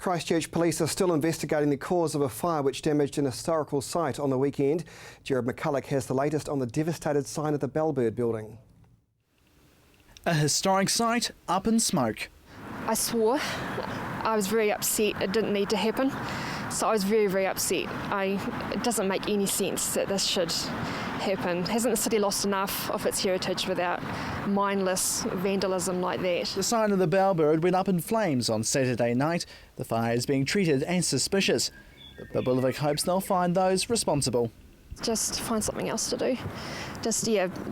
Christchurch police are still investigating the cause of a fire which damaged an historical site on the weekend. Jared McCulloch has the latest on the devastated sign of the Bellbird building. A historic site up in smoke. I swore. I was very upset. It didn't need to happen. So I was very, very upset. It doesn't make any sense that this should happen. Hasn't the city lost enough of its heritage without mindless vandalism like that? The sign of the Bellbird went up in flames on Saturday night. The fire is being treated as suspicious. The Boulevard hopes they'll find those responsible. Just find something else to do.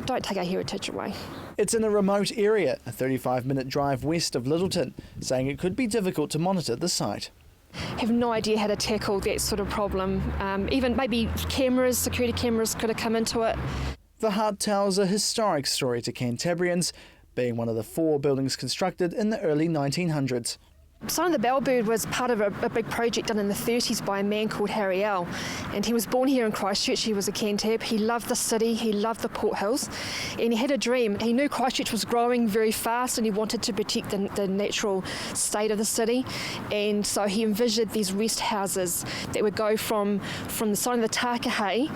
Don't take our heritage away. It's in a remote area, a 35-minute drive west of Littleton, saying it could be difficult to monitor the site. Have no idea how to tackle that sort of problem. Even maybe cameras, security cameras could have come into it. The hut tells a historic story to Canterburyans, being one of the 4 buildings constructed in the early 1900s. Sign of the Bellbird was part of a big project done in the 30s by a man called Harry L. And he was born here in Christchurch. He was a Cantab. He loved the city. He loved the Port Hills. And he had a dream. He knew Christchurch was growing very fast and he wanted to protect the natural state of the city. And so he envisioned these rest houses that would go from the side of the Tākehei,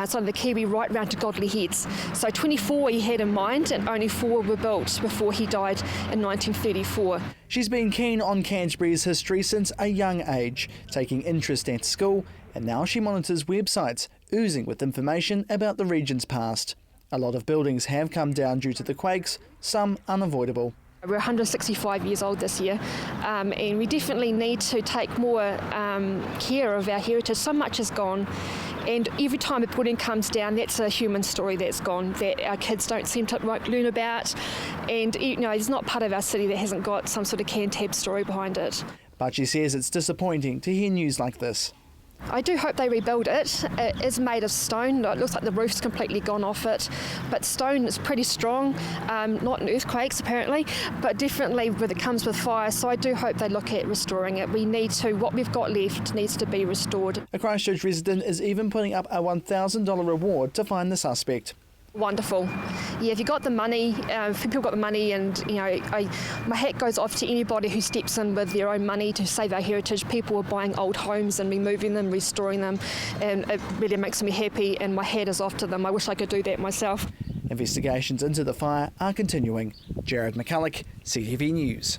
side of the Kiwi, right round to Godley Heads. So 24 he had in mind, and only 4 were built before he died in 1934. She's been keen on Canterbury's history since a young age, taking interest at school, and now she monitors websites oozing with information about the region's past. A lot of buildings have come down due to the quakes, some unavoidable. We're 165 years old this year, and we definitely need to take more care of our heritage. So much has gone, and every time a building comes down, that's a human story that's gone, that our kids don't seem to learn about, and it's not part of our city that hasn't got some sort of Cantab story behind it. But she says it's disappointing to hear news like this. I do hope they rebuild it. It is made of stone. It looks like the roof's completely gone off it, but stone is pretty strong, not in earthquakes apparently, but definitely when it comes with fire. So I do hope they look at restoring it. We need to, what we've got left needs to be restored. A Christchurch resident is even putting up a $1,000 reward to find the suspect. Wonderful. Yeah, if you got the money, if people got the money, and my hat goes off to anybody who steps in with their own money to save our heritage. People are buying old homes and removing them, restoring them, and it really makes me happy, and my hat is off to them. I wish I could do that myself. Investigations into the fire are continuing. Jared McCulloch, CTV News.